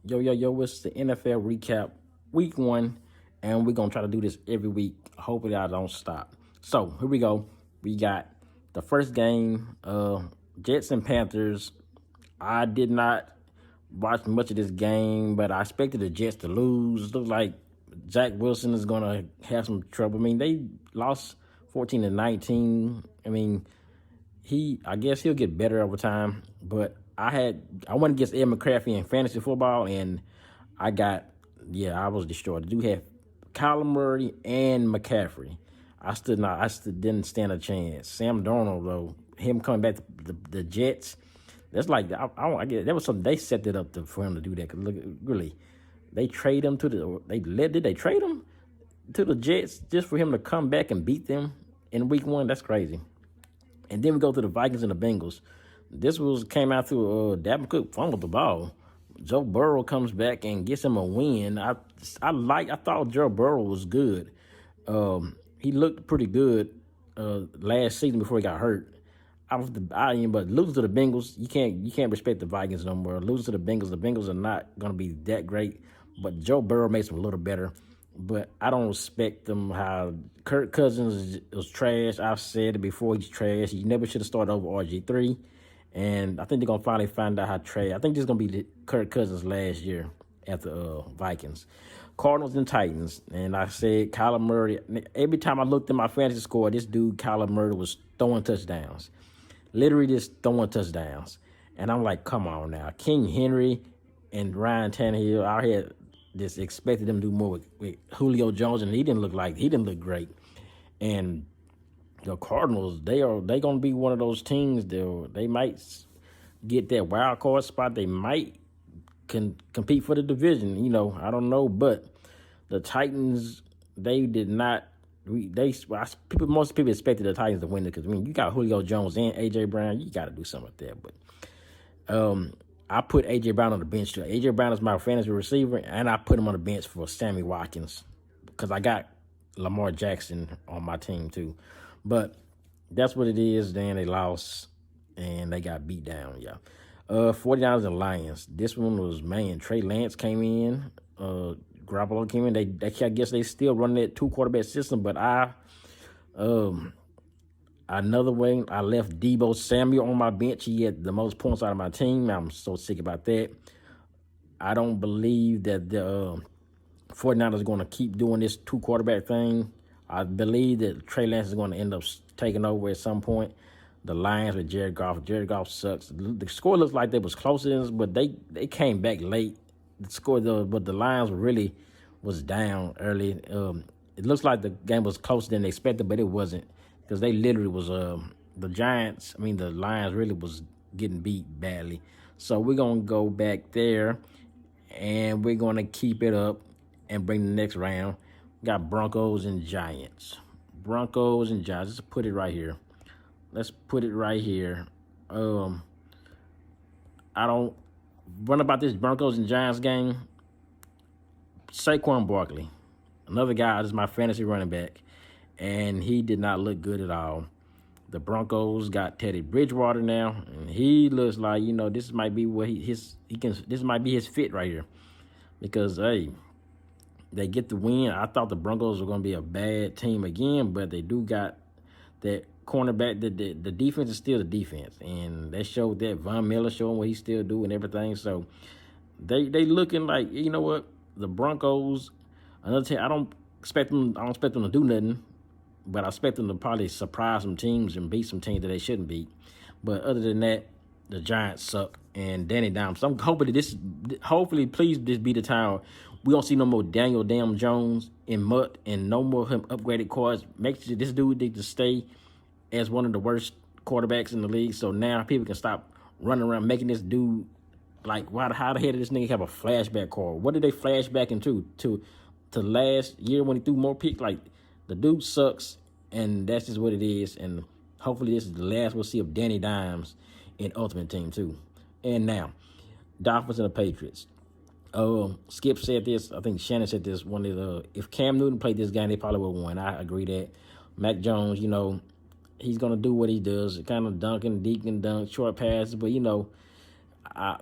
Yo, it's the NFL recap week one, and we're gonna try to do this every week. Hopefully, I don't stop. So, here we go. We got the first game, Jets and Panthers. I did not watch much of this game, but I expected the Jets to lose. Looks like Zach Wilson is gonna have some trouble. I mean, they lost 14-19. I mean, I guess he'll get better over time. But I went against Ed McCaffrey in fantasy football, and I got I was destroyed. I do have Kyler Murray and McCaffrey. I still didn't stand a chance. Sam Darnold though, him coming back to the Jets, that's like I get that was something they set it up for him to do that. Cause look, really, they trade him to did they trade him to the Jets just for him to come back and beat them in week one? That's crazy. And then we go to the Vikings and the Bengals. This came out through Dalvin Cook fumbled the ball. Joe Burrow comes back and gets him a win. I thought Joe Burrow was good. He looked pretty good last season before he got hurt. But losing to the Bengals, you can't respect the Vikings no more. Losing to the Bengals are not gonna be that great. But Joe Burrow makes them a little better. But I don't respect them. How Kirk Cousins was trash. I've said it before. He's trash. He never should have started over RG3. And I think they're gonna finally find out how trash. I think this is gonna be Kirk Cousins last year at the Vikings. Cardinals and Titans. And I said Kyler Murray. Every time I looked at my fantasy score, this dude Kyler Murray was throwing touchdowns. Literally just throwing touchdowns. And I'm like, come on now. King Henry and Ryan Tannehill, I had just expected them to do more with Julio Jones, and he didn't look great. And the Cardinals, they gonna be one of those teams. They might get that wild card spot. They might can compete for the division. I don't know, but the Titans, they did not. Most people expected the Titans to win it because you got Julio Jones and AJ Brown. You got to do something with that. But I put AJ Brown on the bench too. AJ Brown is my fantasy receiver, and I put him on the bench for Sammy Watkins because I got Lamar Jackson on my team too. But that's what it is. Then they lost, and they got beat down, 49ers and Lions. This one was, Trey Lance came in. Garoppolo came in. I guess they still running that 2-quarterback system, but another way, I left Deebo Samuel on my bench. He had the most points out of my team. I'm so sick about that. I don't believe that the 49ers are going to keep doing this 2-quarterback thing. I believe that Trey Lance is going to end up taking over at some point. The Lions with Jared Goff. Jared Goff sucks. The score looks like they was close to this, but they came back late. But the Lions really was down early. It looks like the game was closer than expected, but it wasn't because they literally was the Lions really was getting beat badly. So we're gonna go back there, and we're gonna keep it up and bring the next round. We got Broncos and Giants. Let's put it right here. I don't run about this Broncos and Giants game. Saquon Barkley, another guy, this is my fantasy running back, and he did not look good at all. The Broncos got Teddy Bridgewater now, and he looks like this might be what this might be his fit right here, because they get the win. I thought the Broncos were going to be a bad team again, but they do got that cornerback. The defense is still the defense, and they showed that. Von Miller showing what he still do and everything. So they looking like, what, the Broncos, another team. I don't expect them to do nothing, but I expect them to probably surprise some teams and beat some teams that they shouldn't beat. But other than that, the Giants suck, and Danny Dimes. So I'm hoping that hopefully, please, this be the time we don't see no more Daniel Jones in Mutt and no more him upgraded cards. Make sure this dude need to stay as one of the worst quarterbacks in the league. So now people can stop running around making this dude like, how the hell did this nigga have a flashback card? What did they flash back into? To last year when he threw more picks? Like, the dude sucks, and that's just what it is. And hopefully this is the last we'll see of Danny Dimes in Ultimate Team too. And now, Dolphins and the Patriots. Skip said this. I think Shannon said this. If Cam Newton played this game, they probably would have won. I agree that. Mac Jones, he's gonna do what he does, kind of dunk, short passes. But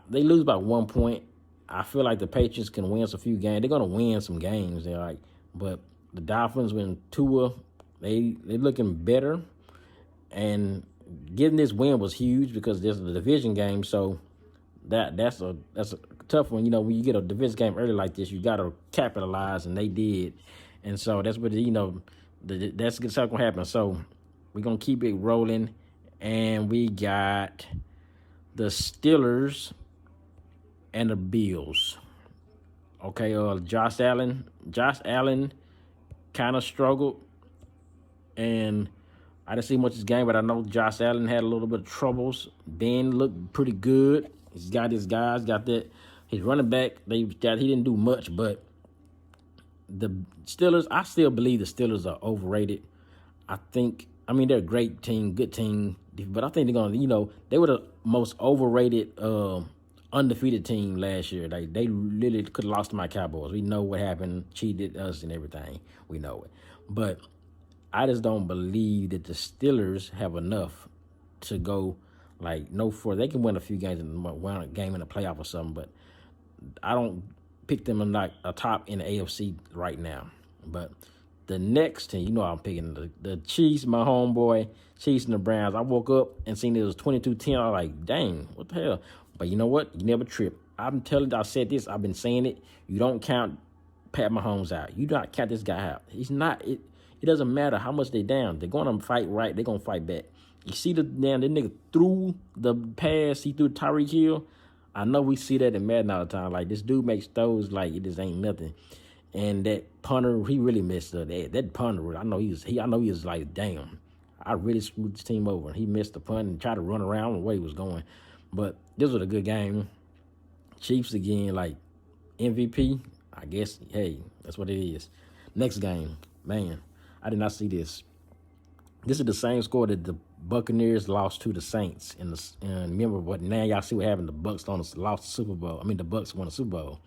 they lose by 1 point. I feel like the Patriots can win a few games. They're gonna win some games. They're like, but the Dolphins when Tua, they looking better, and getting this win was huge because this is a division game. So that's a tough one. You know, when you get a division game early like this, you gotta capitalize, and they did, and so that's what that's what's gonna happen. So we're gonna keep it rolling, and we got the Steelers and the Bills. Okay, Josh Allen kind of struggled, and I didn't see much of this game, but I know Josh Allen had a little bit of troubles. Ben looked pretty good. He's got his guys, got that. His running back, he didn't do much, but the Steelers, I still believe the Steelers are overrated. I mean, they're a great team, good team, but I think they're going to, they were the most overrated undefeated team last year. They literally could have lost to my Cowboys. We know what happened, cheated us and everything. We know it. But I just don't believe that the Steelers have enough to go no further. They can win a few games and win a game in the playoff or something, but I don't pick them in a top in the AFC right now. But the next team, I'm picking the Chiefs, my homeboy, Chiefs and the Browns. I woke up and seen it was 22-10. I was like, dang, what the hell? But you know what? You never trip. I'm telling you, I said this. I've been saying it. You don't count Pat Mahomes out. You do not count this guy out. He's not. It doesn't matter how much they down. They're going to fight right. They're going to fight back. You see that nigga threw the pass. He threw Tyreek Hill. I know we see that in Madden all the time. Like, this dude makes throws like it just ain't nothing. And that punter, he really messed up. That punter, I know he was like, damn, I really screwed this team over. And he missed the punt and tried to run around the way he was going. But this was a good game. Chiefs again, MVP. I guess, hey, that's what it is. Next game, man, I did not see this. This is the same score that the Buccaneers lost to the Saints and remember what now y'all see what happened. The Bucks lost the Super Bowl. I mean, the Bucks won the Super Bowl.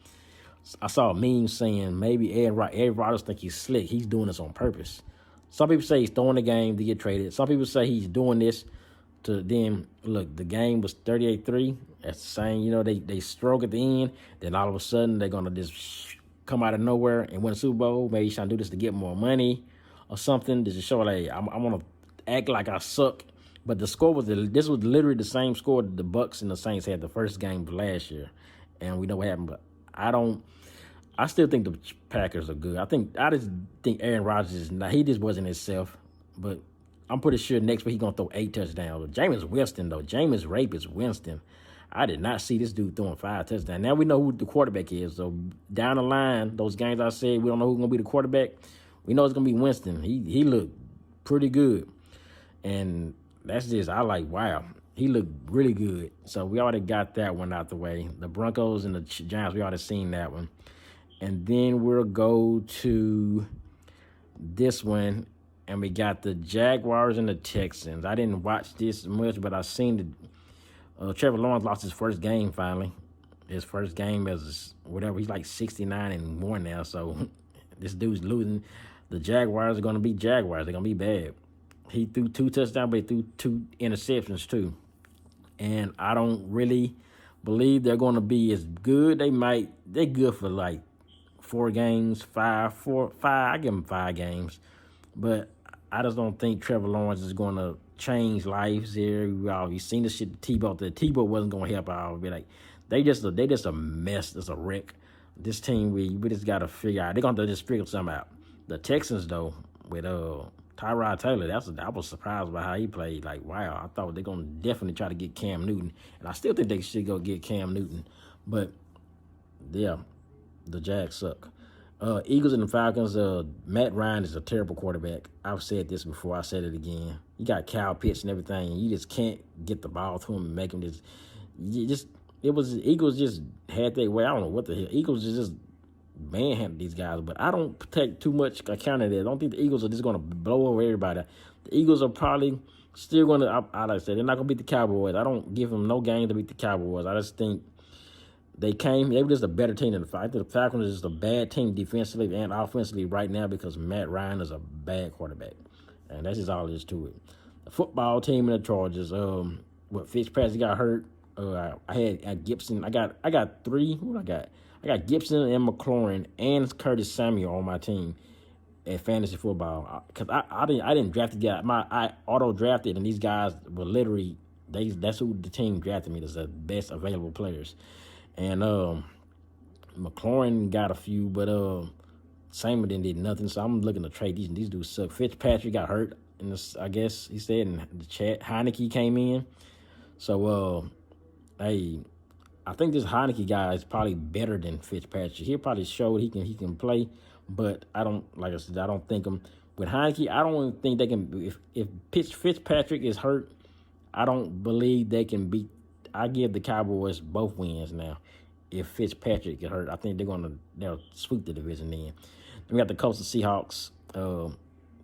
I saw a meme saying maybe Ed Rodgers think he's slick. He's doing this on purpose. Some people say he's throwing the game to get traded. Some people say he's doing this to then look. The game was 38-3. That's the same. They stroke at the end. Then all of a sudden they're gonna just come out of nowhere and win the Super Bowl. Maybe he's trying to do this to get more money or something. Just to show I'm gonna act like I suck. But the score this was literally the same score that the Bucks and the Saints had the first game of last year, and we know what happened. But I still think the Packers are good. I just think Aaron Rodgers he just wasn't himself. But I'm pretty sure next week he's gonna throw 8 touchdowns. Jameis Winston. I did not see this dude throwing 5 touchdowns. Now we know who the quarterback is. So down the line, those games I said we don't know who's gonna be the quarterback. We know it's gonna be Winston. He looked pretty good. And that's just, wow, he looked really good. So we already got that one out the way. The Broncos and the Giants, we already seen that one. And then we'll go to this one, and we got the Jaguars and the Texans. I didn't watch this much, but I seen Trevor Lawrence lost his first game finally. His first game as whatever. He's like 69-1 now, so this dude's losing. The Jaguars are going to be Jaguars. They're going to be bad. He threw 2 touchdowns, but he threw 2 interceptions too. And I don't really believe they're going to be as good. They're good for 4 games, 5. I give them 5 games. But I just don't think Trevor Lawrence is going to change lives here. You've seen the shit to Tebow. The Tebow wasn't going to help out. Be like, they just a mess. It's a wreck. This team, we just got to figure out. They're going to just figure something out. The Texans, though, with Tyrod Taylor, I was surprised by how he played. Wow, I thought they're going to definitely try to get Cam Newton. And I still think they should go get Cam Newton. But, yeah, the Jags suck. Eagles and the Falcons, Matt Ryan is a terrible quarterback. I've said this before. I said it again. You got Kyle Pitts and everything, and you just can't get the ball to him and make him Eagles just had their way. I don't know what the hell. Eagles just manhandle these guys, but I don't take too much account of that. I don't think the Eagles are just going to blow over everybody. The Eagles are probably still going to, like I said, they're not going to beat the Cowboys. I don't give them no game to beat the Cowboys. I just think they were just a better team than the Falcons. The Falcons is just a bad team defensively and offensively right now because Matt Ryan is a bad quarterback. And that's just all there is to it. The football team and the Chargers, Fitzpatrick got hurt. I had Gibson. I got three. What I got? I got Gibson and McLaurin and Curtis Samuel on my team at fantasy football because I didn't draft the guy. I auto drafted, and these guys were literally that's who the team drafted me as the best available players. And McLaurin got a few, but Samuel did nothing. So I'm looking to trade these dudes suck. Fitzpatrick got hurt in this, I guess he said in the chat. Heineke came in, so hey, I think this Heineke guy is probably better than Fitzpatrick. He'll probably show he can play, but I don't like I said I don't think him with Heineke. I don't think they can. If Fitzpatrick is hurt, I don't believe they can beat. I give the Cowboys both wins now. If Fitzpatrick get hurt, I think they'll sweep the division. Then we got the Colts and Seahawks.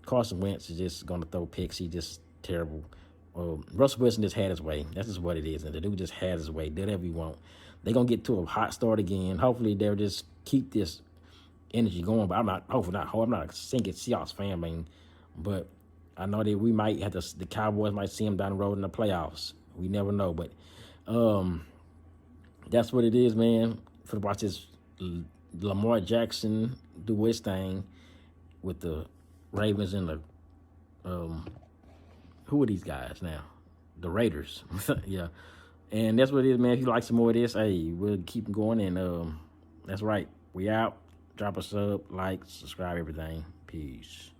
Carson Wentz is just gonna throw picks. He's just terrible. Russell Wilson just had his way. That's just what it is. And the dude just had his way. Did whatever he want. They're going to get to a hot start again. Hopefully, they'll just keep this energy going. But I'm not a sinking Seahawks fan, but I know that we might have to, the Cowboys might see them down the road in the playoffs. We never know. But that's what it is, man. For to watch this Lamar Jackson do his thing with the Ravens and the who are these guys now? The Raiders. Yeah. And that's what it is, man. If you like some more of this, hey, we'll keep going. And that's right. We out. Drop a sub, like, subscribe, everything. Peace.